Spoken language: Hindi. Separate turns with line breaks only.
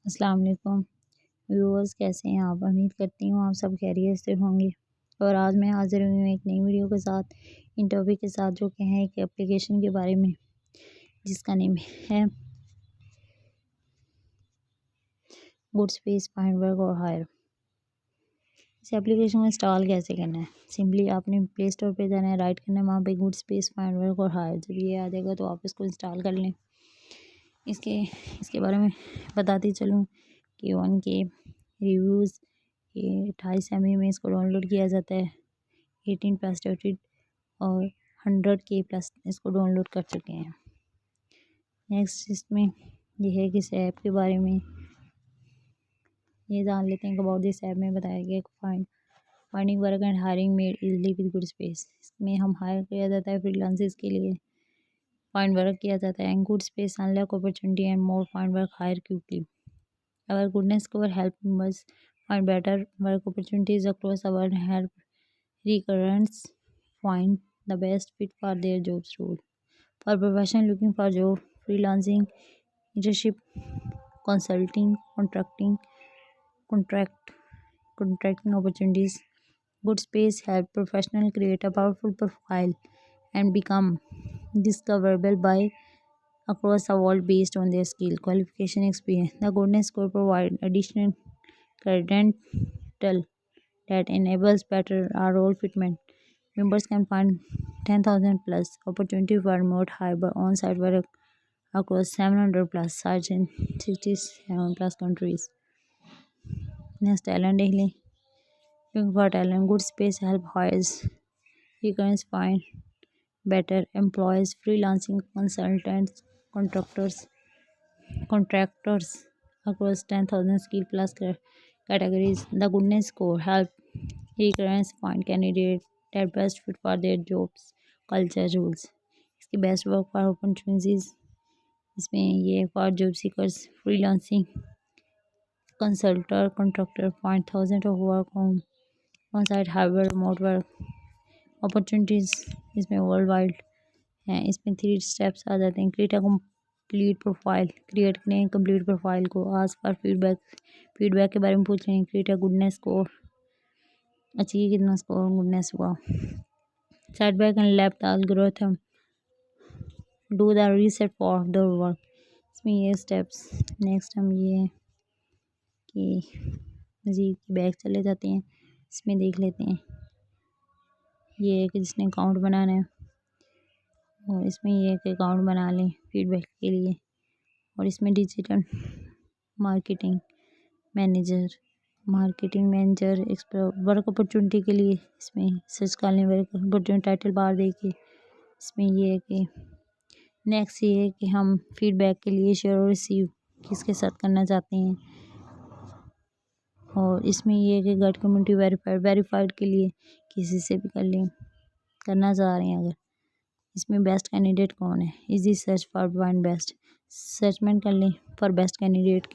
अस्सलाम वालेकुम व्यूअर्स, कैसे हैं आप। उम्मीद करती हूँ आप सब खैरियत से होंगे। और आज मैं हाजिर हुई हूँ एक नई वीडियो के साथ, इन टॉपिक के साथ, जो कि है एक एप्लीकेशन के बारे में जिसका नेम है गुडस्पेस फाइंडवर्क और हायर। इस एप्लीकेशन को इंस्टॉल कैसे करना है, सिंपली आपने प्ले स्टोर पे जाना है, राइट करना है, वहाँ पे गुडस्पेस फाइंडवर्क और हायर जब ये आ जाएगा तो आप इसको इंस्टॉल कर लें। इसके बारे में बताती चलूँ कि 1K रिव्यूज़, ये 28 MB में इसको डाउनलोड किया जाता है, 18+ रेटेड और 100K+ इसको डाउनलोड कर चुके हैं। नेक्स्ट इसमें ये है कि इस ऐप के बारे में ये जान लेते हैं। अबाउट दिस ऐप में बताया गया finding work and hiring made easily with Goodspace. इसमें हम हायर किया जाता है फ्रीलांसर्स के लिए, फाइंड वर्क किया जाता है, and Goodspace unlock opportunity and more find work hire quickly. Our goodness score help us find better work opportunities across the world, help recruiters find the best fit for their jobs role. For professionals looking for job, freelancing, internship, consulting, contracting opportunities, Goodspace help professionals create a powerful profile and become discoverable by across the world based on their skill, qualification, experience. The Goodness Score provides additional credential that enables better role fitment. Members can find 10,000 plus opportunity for remote hybrid on-site work across 700 plus sites in 67 plus countries. Next, talent daily. Looking for talent, good space help hires. You can find better employees, freelancing consultants, contractors across 10,000 skill plus categories. The Goodness Score help recruiters find candidates that best fit for their jobs, culture, rules. इसकी बेस्ट वर्क फॉर अपॉर्चुनिटीज इसमें ये for job seekers, freelancing consulter, contractor find thousand of work on site hybrid remote work opportunities इसमें वर्ल्ड वाइड हैं। इसमें 3 स्टेप्स आ जाते हैं। Create a complete profile, create करें कंप्लीट प्रोफाइल को। आज फॉर फीडबैक के बारे में पूछ रहे हैं। क्रिएट अ गुडनेस स्कोर, अचीव कितना स्कोर गुडनेस हुआ। Setback and left algorithm, do the reset for the work. इसमें ये स्टेप्स। नेक्स्ट हम ये कि मज़ीद बैक चले जाते हैं, इसमें देख लेते हैं। ये है कि जिसने अकाउंट बनाना है और इसमें ये है कि अकाउंट बना लें फीडबैक के लिए। और इसमें digital marketing manager work opportunity के लिए इसमें सर्च कर लें। वर्क अपॉर्चुनिटी टाइटल बार देखिए। इसमें ये है कि नेक्स्ट ये है कि हम फीडबैक के लिए शेयर और रिसीव किसके साथ करना चाहते हैं। और इसमें ये है कि गेट कम्युनिटी वेरीफाइड के लिए किसी से भी कर लें, करना चाह रहे हैं अगर। इसमें बेस्ट कैंडिडेट कौन है, easy search for find best, सर्चमेंट कर लें फॉर बेस्ट कैंडिडेट के